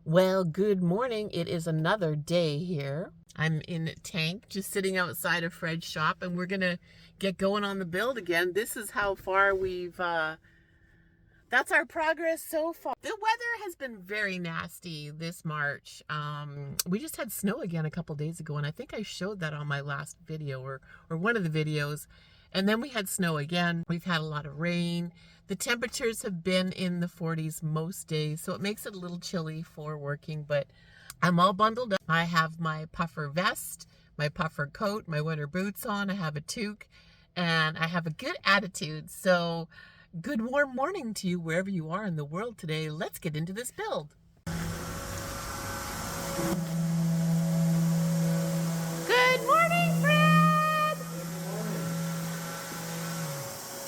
Well, good morning. It is another day here. I'm in Tank, just sitting outside of Fred's shop, and we're going to get going on the build again. This is how far that's our progress so far. The weather has been very nasty this March. We just had snow again a couple days ago, and I think I showed that on my last video or one of the videos. And then we had snow again. We've had a lot of rain. The temperatures have been in the 40s most days, so it makes it a little chilly for working, but I'm all bundled up. I have my puffer vest, my puffer coat, my winter boots on. I have a toque, and I have a good attitude. So good warm morning to you wherever you are in the world today. Let's get into this build. Good morning, Fred!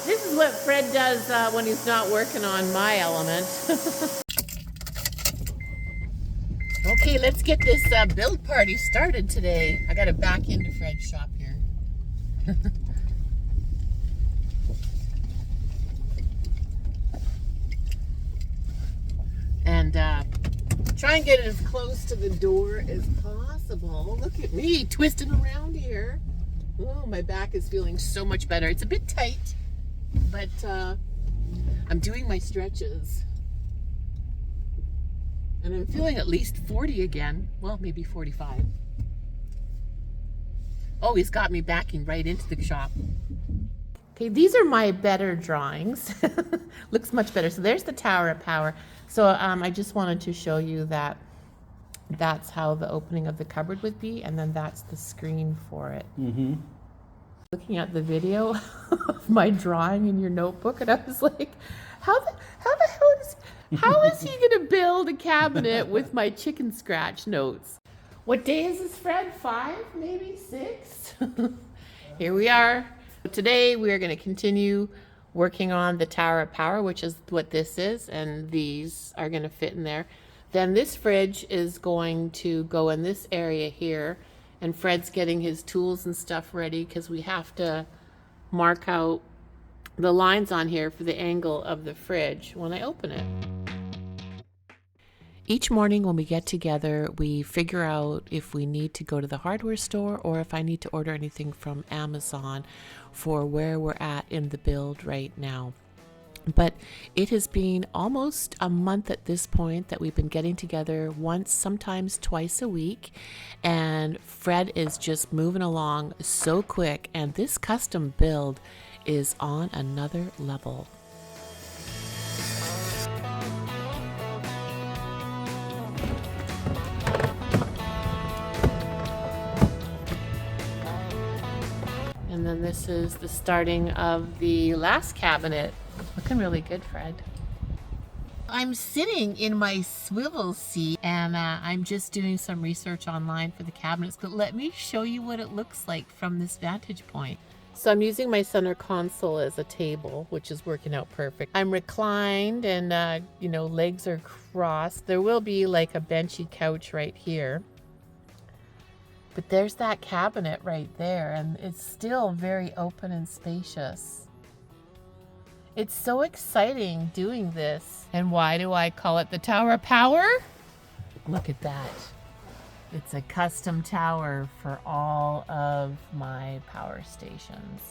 This is what Fred does when he's not working on my element. Okay, let's get this build party started today. I gotta back into Fred's shop here. And try and get it as close to the door as possible. Look at me twisting around here. Oh, my back is feeling so much better. It's a bit tight, but I'm doing my stretches. And I'm feeling at least 40 again. Well, maybe 45. Oh, he's got me backing right into the shop. Okay, these are my better drawings. Looks much better. So there's the Tower of Power. So I just wanted to show you that that's how the opening of the cupboard would be, and then that's the screen for it. Mm-hmm. Looking at the video of my drawing in your notebook, and I was like, how the hell is he gonna build a cabinet with my chicken scratch notes? What day is this, Fred? 5, maybe 6? Here we are. Today we are going to continue working on the Tower of Power, which is what this is, and these are going to fit in there. Then this fridge is going to go in this area here, and Fred's getting his tools and stuff ready because we have to mark out the lines on here for the angle of the fridge when I open it. Each morning when we get together, we figure out if we need to go to the hardware store or if I need to order anything from Amazon for where we're at in the build right now. But it has been almost a month at this point that we've been getting together once, sometimes twice a week, and Fred is just moving along so quick, and this custom build is on another level. And then this is the starting of the last cabinet. Looking really good, Fred. I'm sitting in my swivel seat, and I'm just doing some research online for the cabinets, but let me show you what it looks like from this vantage point. So I'm using my center console as a table, which is working out perfect. I'm reclined and, legs are crossed. There will be like a benchy couch right here. But there's that cabinet right there, and it's still very open and spacious. It's so exciting doing this. And why do I call it the Tower of Power? Look at that. It's a custom tower for all of my power stations.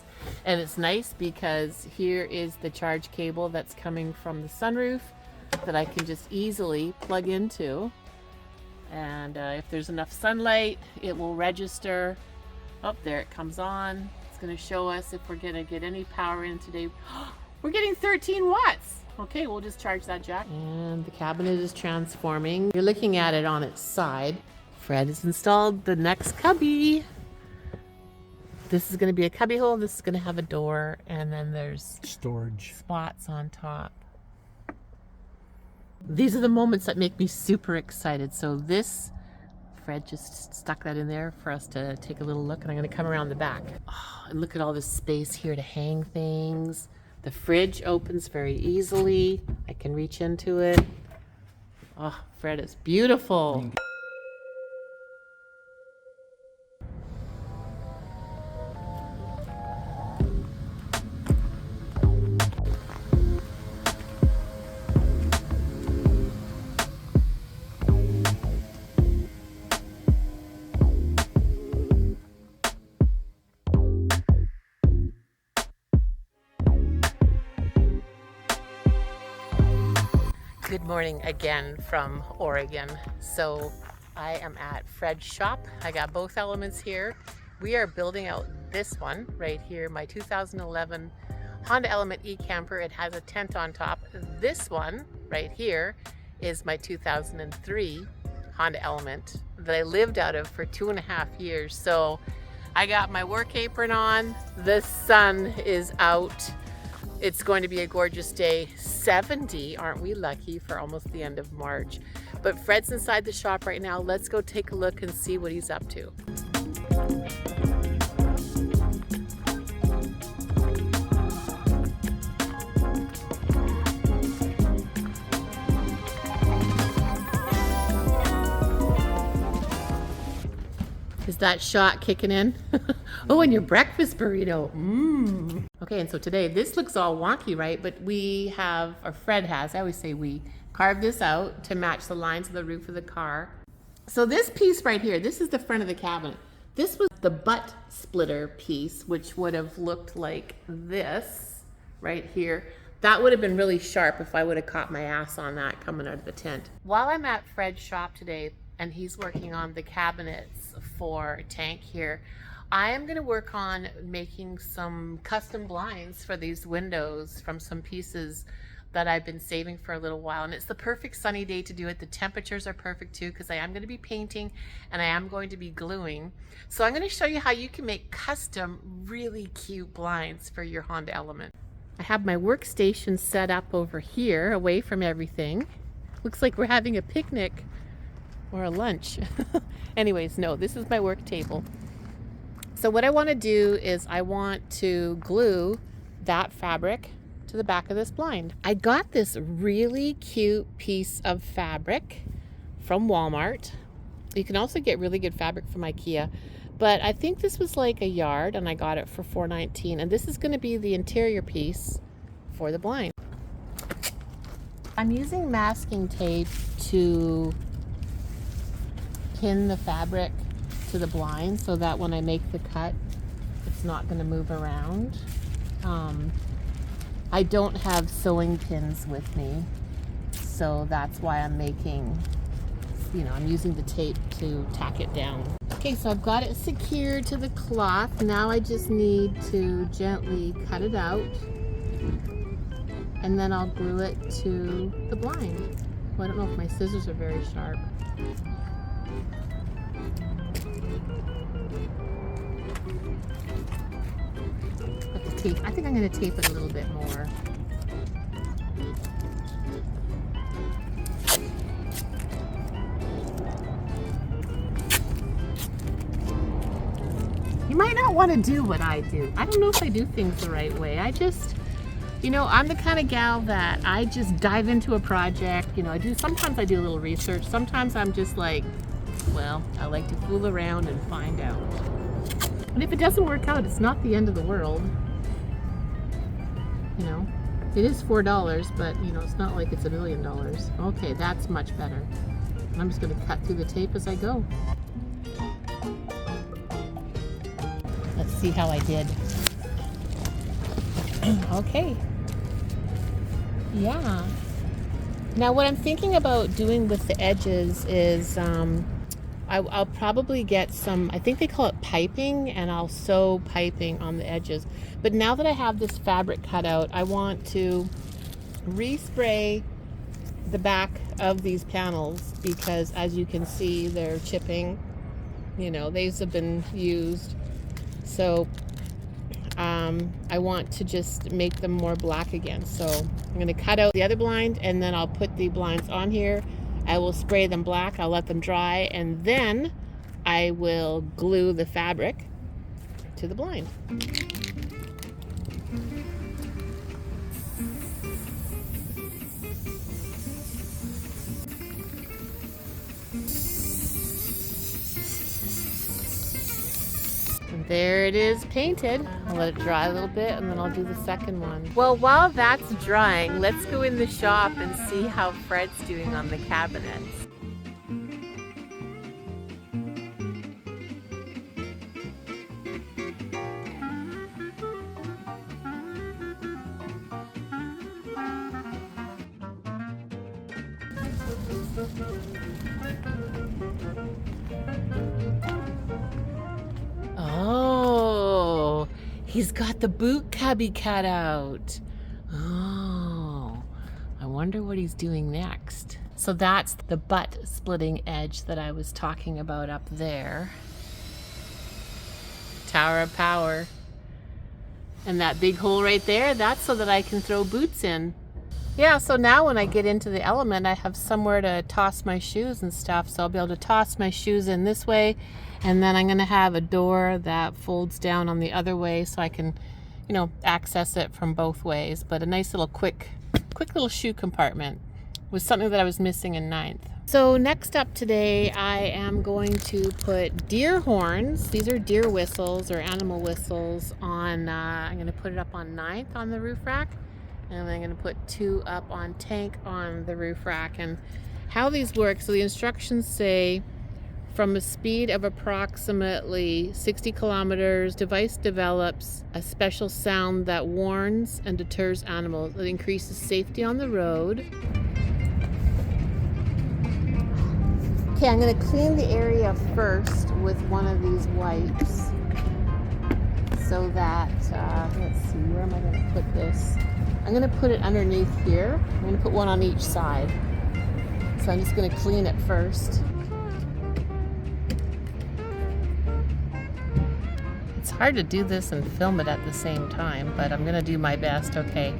And it's nice because here is the charge cable that's coming from the sunroof that I can just easily plug into. And if there's enough sunlight, it will register. Oh, there it comes on. It's going to show us if we're going to get any power in today. We're getting 13 watts. Okay, we'll just charge that jack. And the cabinet is transforming. You're looking at it on its side. Fred has installed the next cubby. This is going to be a cubby hole. This is going to have a door. And then there's storage spots on top. These are the moments that make me super excited. So this, Fred just stuck that in there for us to take a little look, and I'm going to come around the back. Oh, and look at all this space here to hang things. The fridge opens very easily. I can reach into it. Oh, Fred, it's beautiful. Good morning again from Oregon. So I am at Fred's shop. I got both elements here. We are building out this one right here, my 2011 Honda Element e-camper. It has a tent on top. This one right here is my 2003 Honda Element that I lived out of for 2.5 years. So I got my work apron on. The sun is out. It's going to be a gorgeous day. 70, aren't we lucky, for almost the end of March. But Fred's inside the shop right now. Let's go take a look and see what he's up to. Is that shot kicking in? Oh, and your breakfast burrito. Mmm. Okay, and so today, this looks all wonky, right? But we have, or Fred has, I always say we, carved this out to match the lines of the roof of the car. So this piece right here, this is the front of the cabinet. This was the butt splitter piece, which would have looked like this right here. That would have been really sharp if I would have caught my ass on that coming out of the tent. While I'm at Fred's shop today, and he's working on the cabinets for a tank here, I am going to work on making some custom blinds for these windows from some pieces that I've been saving for a little while. And it's the perfect sunny day to do it. The temperatures are perfect too, because I am going to be painting and I am going to be gluing. So I'm going to show you how you can make custom really cute blinds for your Honda Element. I have my workstation set up over here away from everything. Looks like we're having a picnic or a lunch. Anyways, no, this is my work table. So what I want to do is I want to glue that fabric to the back of this blind. I got this really cute piece of fabric from Walmart. You can also get really good fabric from IKEA, but I think this was like a yard and I got it for $4.19, and this is going to be the interior piece for the blind. I'm using masking tape to pin the fabric to the blind so that when I make the cut, it's not going to move around. I don't have sewing pins with me, so that's why I'm making, I'm using the tape to tack it down. Okay, so I've got it secured to the cloth. Now I just need to gently cut it out, and then I'll glue it to the blind. Well, I don't know if my scissors are very sharp. I think I'm going to tape it a little bit more. You might not want to do what I do. I don't know if I do things the right way. I just, I'm the kind of gal that I just dive into a project. Sometimes I do a little research. Sometimes I'm just like, well, I like to fool around and find out. And if it doesn't work out, it's not the end of the world. It is $4, but it's not like it's $1 million. Okay, that's much better. I'm just going to cut through the tape as I go. Let's see how I did. Okay. Yeah. Now what I'm thinking about doing with the edges is I'll probably get some, I think they call it piping, and I'll sew piping on the edges. But now that I have this fabric cut out, I want to respray the back of these panels because, as you can see, they're chipping. These have been used. So I want to just make them more black again. So I'm going to cut out the other blind, and then I'll put the blinds on here. I will spray them black, I'll let them dry, and then I will glue the fabric to the blind. And there it is painted. I'll let it dry a little bit and then I'll do the second one. Well, while that's drying, let's go in the shop and see how Fred's doing on the cabinets. He's got the boot cubby cut out. Oh, I wonder what he's doing next. So that's the butt splitting edge that I was talking about up there. Tower of power. And that big hole right there, that's so that I can throw boots in. Yeah, so now when I get into the Element, I have somewhere to toss my shoes and stuff. So I'll be able to toss my shoes in this way. And then I'm going to have a door that folds down on the other way so I can, you know, access it from both ways. But a nice little quick little shoe compartment was something that I was missing in 9th. So next up today, I am going to put deer horns. These are deer whistles or animal whistles on, I'm going to put it up on 9th on the roof rack. And I'm going to put 2 up on tank on the roof rack. And how these work, so the instructions say from a speed of approximately 60 kilometers, device develops a special sound that warns and deters animals. It increases safety on the road. Okay, I'm going to clean the area first with one of these wipes so that, let's see, where am I going to put this? I'm going to put it underneath here. I'm going to put one on each side. So I'm just going to clean it first. It's hard to do this and film it at the same time, but I'm going to do my best. Okay,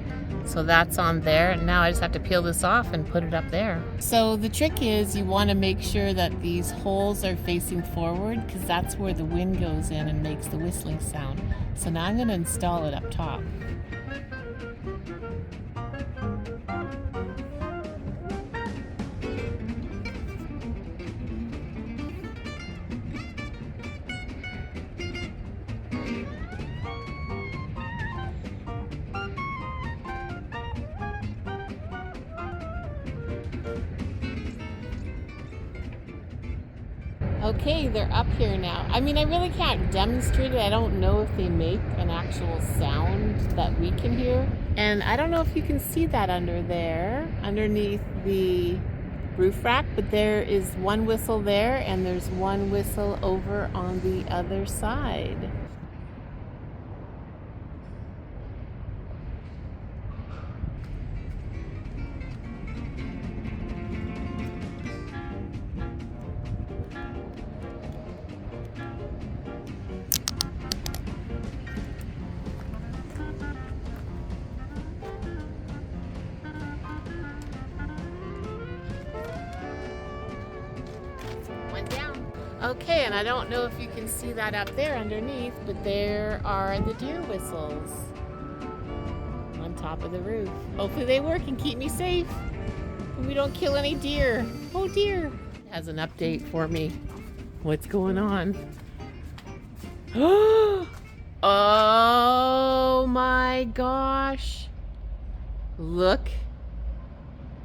so that's on there. And now I just have to peel this off and put it up there. So the trick is you want to make sure that these holes are facing forward because that's where the wind goes in and makes the whistling sound. So now I'm going to install it up top. Okay, they're up here now. I mean, I really can't demonstrate it. I don't know if they make an actual sound that we can hear. And I don't know if you can see that under there, underneath the roof rack, but there is one whistle there and there's one whistle over on the other side. Okay, and I don't know if you can see that up there underneath, but there are the deer whistles on top of the roof. Hopefully they work and keep me safe and we don't kill any deer. Oh dear. Has an update for me. What's going on? Oh my gosh. Look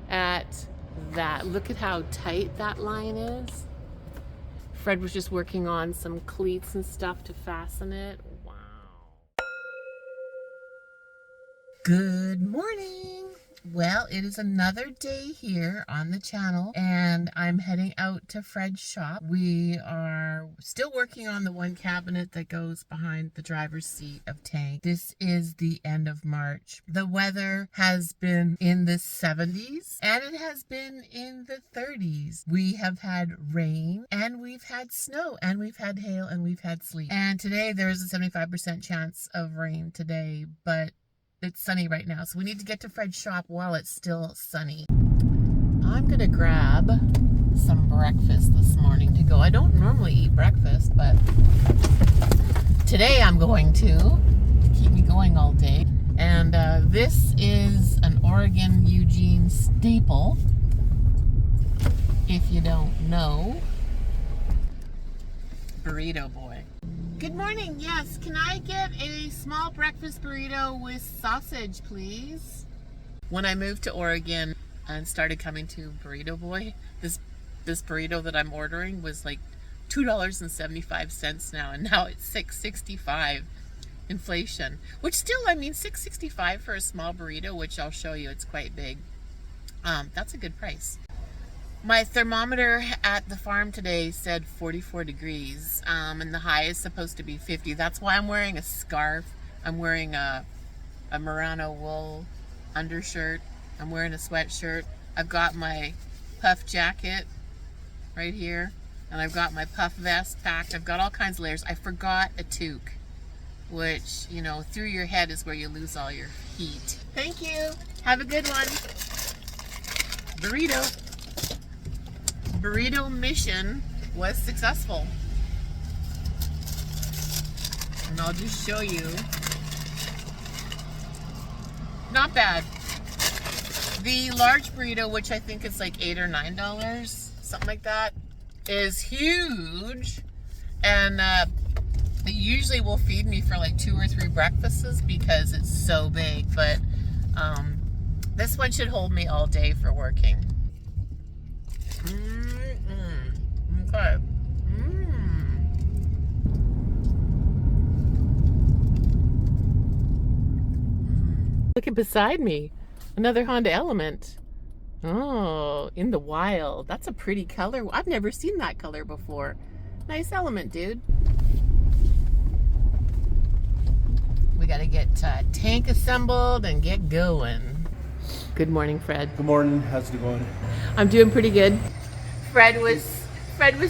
at that. Look at how tight that line is. Fred was just working on some cleats and stuff to fasten it. Wow. Good morning. Well, it is another day here on the channel and I'm heading out to Fred's shop. We are still working on the one cabinet that goes behind the driver's seat of tank. This is the end of March. The weather has been in the 70s and it has been in the 30s. We have had rain and we've had snow and we've had hail and we've had sleet. And today there is a 75% chance of rain today, but it's sunny right now, so we need to get to Fred's shop while it's still sunny. I'm gonna grab some breakfast this morning to go. I don't normally eat breakfast, but today I'm going to keep me going all day. And this is an Oregon Eugene staple, if you don't know. Burrito boy. Good morning. Yes, can I get a small breakfast burrito with sausage, please? When I moved to Oregon and started coming to Burrito Boy, this burrito that I'm ordering was like $2.75 now, and now it's $6.65 inflation. Which still, I mean, $6.65 for a small burrito, which I'll show you, it's quite big. That's a good price. My thermometer at the farm today said 44 degrees, and the high is supposed to be 50. That's why I'm wearing a scarf. I'm wearing a merino wool undershirt. I'm wearing a sweatshirt. I've got my puff jacket right here, and I've got my puff vest packed. I've got all kinds of layers. I forgot a toque, which, you know, through your head is where you lose all your heat. Thank you. Have a good one. Burrito mission was successful. And I'll just show you. Not bad. The large burrito, which I think is like $8 or $9, something like that, is huge. And it usually will feed me for like 2 or 3 breakfasts because it's so big. But this one should hold me all day for working. Okay. Look at beside me, another HondaElement. Oh, in the wild. That's a pretty color. I've never seen that color before. Nice Element, dude. We gotta get tank assembled and get going. Good morning, Fred. Good morning. How's it going? I'm doing pretty good. Fred was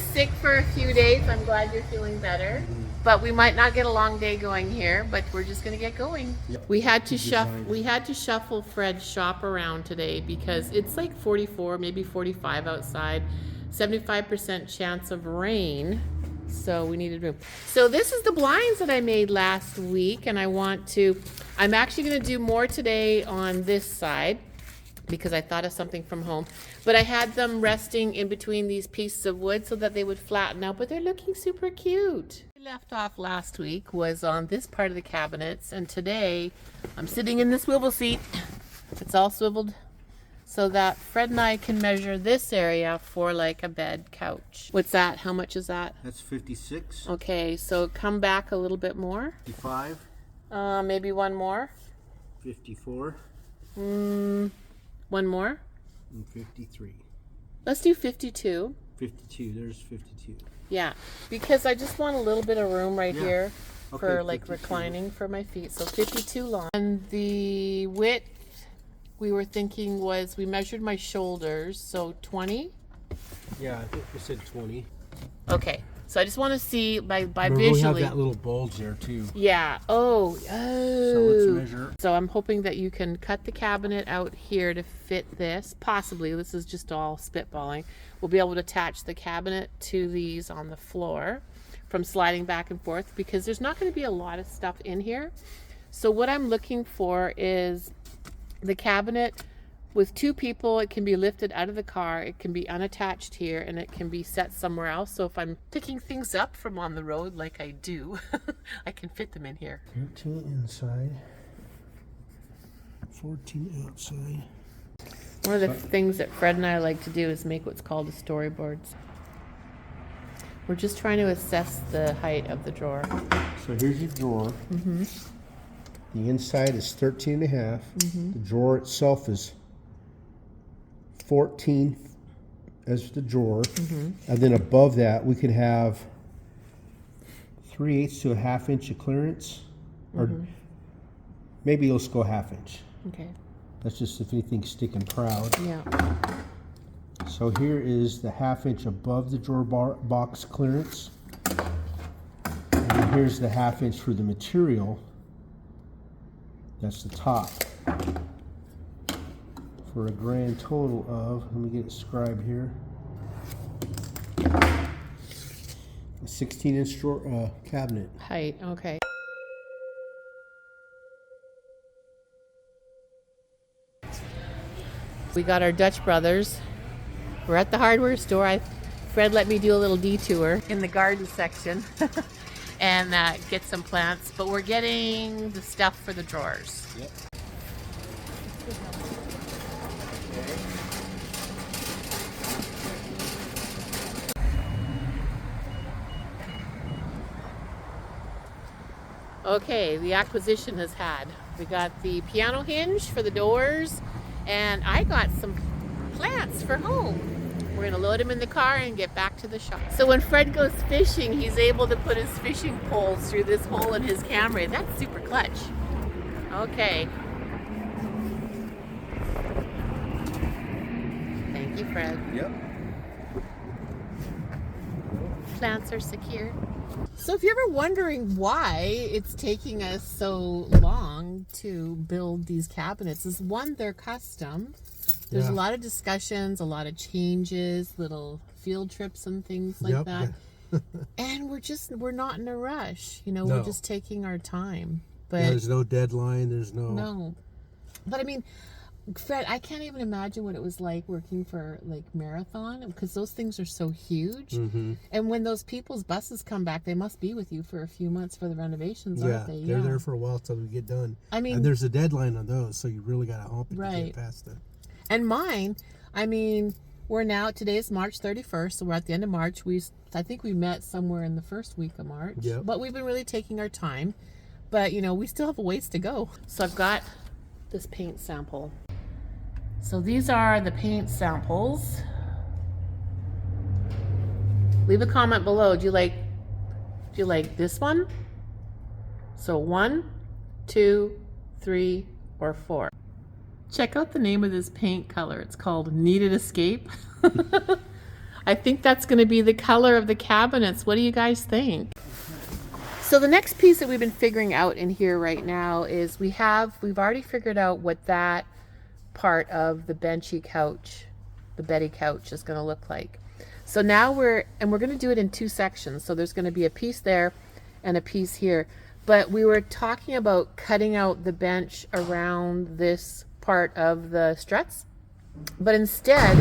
sick for a few days. I'm glad you're feeling better. But we might not get a long day going here, but we're just gonna get going. Yep. We had to shuffle Fred's shop around today because it's like 44, maybe 45 outside, 75% chance of rain. So we needed room. So this is the blinds that I made last week, and I'm actually gonna do more today on this side because I thought of something from home. But I had them resting in between these pieces of wood so that they would flatten out, but they're looking super cute. Left off last week was on this part of the cabinets, and today I'm sitting in the swivel seat. It's all swiveled so that Fred and I can measure this area for like a bed couch. What's that? How much is that? That's 56. Okay, so come back a little bit more. 55. Maybe one more. 54. One more. And 53. Let's do 52. 52. There's 52. Yeah, because I just want a little bit of room right here for like 52. reclining for my feet. So 52 long. And the width we were thinking was, we measured my shoulders, so 20. Yeah, I think we said 20. Okay, so I just want to see by Remember, visually. we have that little bulge there too. Yeah. Oh. So let's measure. So I'm hoping that you can cut the cabinet out here to fit this. Possibly. This is just all spitballing. We'll be able to attach the cabinet to these on the floor from sliding back and forth because there's not going to be a lot of stuff in here. So what I'm looking for is the cabinet with 2 people. It can be lifted out of the car, it can be unattached here, and it can be set somewhere else. So if I'm picking things up from on the road like I do, I can fit them in here. 13 inside, 14 outside. One of the things that Fred and I like to do is make what's called a storyboards. We're just trying to assess the height of the drawer. So here's your drawer. Mm-hmm. The inside is 13 and a half. Mm-hmm. The drawer itself is 14 as the drawer. Mm-hmm. And then above that, we can have 3/8 to a 1/2 inch of clearance. Or maybe let's go 1/2 inch. Okay. That's just if anything's sticking proud. Yeah. So here is the 1/2 inch above the drawer box clearance. And then here's the 1/2 inch for the material. That's the top. For a grand total of, let me get it scribed here, a 16-inch drawer cabinet. Height, okay. We got our Dutch Brothers. We're at the hardware store. Fred let me do a little detour in the garden section and get some plants, but we're getting the stuff for the drawers. Yep. Okay, the acquisition has had. We got the piano hinge for the doors, and I got some plants for home. We're gonna load him in the car and get back to the shop. So when Fred goes fishing, he's able to put his fishing poles through this hole in his camera. That's super clutch. Okay. Thank you, Fred. Yep. Plants are secure. So if you're ever wondering why it's taking us so long to build these cabinets, is one, they're custom. There's a lot of discussions, a lot of changes, little field trips and things like that. And we're not in a rush. You know, we're just taking our time. But there's no deadline, there's no... But I mean, Fred, I can't even imagine what it was like working for like Marathon, because those things are so huge. And when those people's buses come back, they must be with you for a few months for the renovations, aren't they? They're there for a while till we get done. I mean, and there's a deadline on those, so you really got to hump it to get past it. And mine, I mean, today is March 31st, so we're at the end of March. I think we met somewhere in the first week of March. But we've been really taking our time. But, you know, we still have a ways to go. So I've got this paint sample. So these are the paint samples. Leave a comment below. Do you like this one? So 1, 2, 3, or 4. Check out the name of this paint color. It's called Needed Escape. I think that's going to be the color of the cabinets. What do you guys think? So the next piece that we've been figuring out in here right now is we've already figured out what that part of the benchy couch, the Betty couch, is going to look like. So now we're going to do it in 2 sections. So there's going to be a piece there and a piece here. But we were talking about cutting out the bench around this part of the struts. But instead,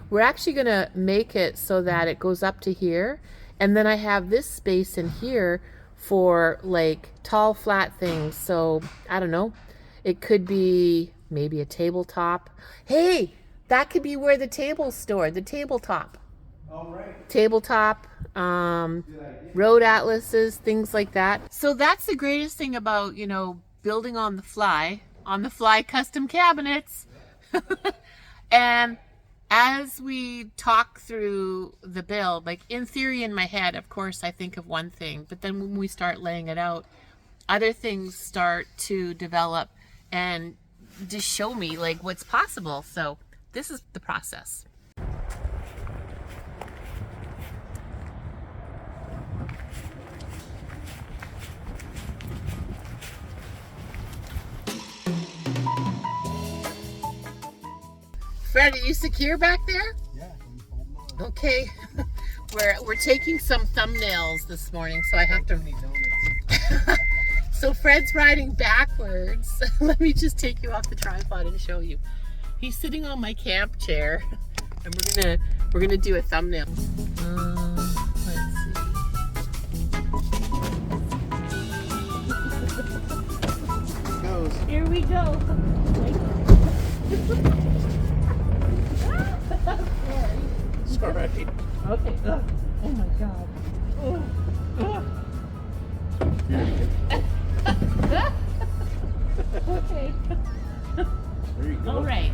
we're actually going to make it so that it goes up to here. And then I have this space in here for like tall flat things. So I don't know, it could be maybe a tabletop. Hey, that could be where the table's stored, the tabletop. All right. Tabletop, road atlases, things like that. So that's the greatest thing about, you know, building on the fly custom cabinets. And as we talk through the build, like in theory in my head, of course, I think of one thing, but then when we start laying it out, other things start to develop and just show me like what's possible. So this is the process. Fred, are you secure back there? Yeah. Okay. We're taking some thumbnails this morning, so I have to. So Fred's riding backwards. Let me just take you off the tripod and show you. He's sitting on my camp chair, and we're gonna do a thumbnail. Let's see. Here we go. Sorry. Okay. Oh my God. Okay. There you go. All right.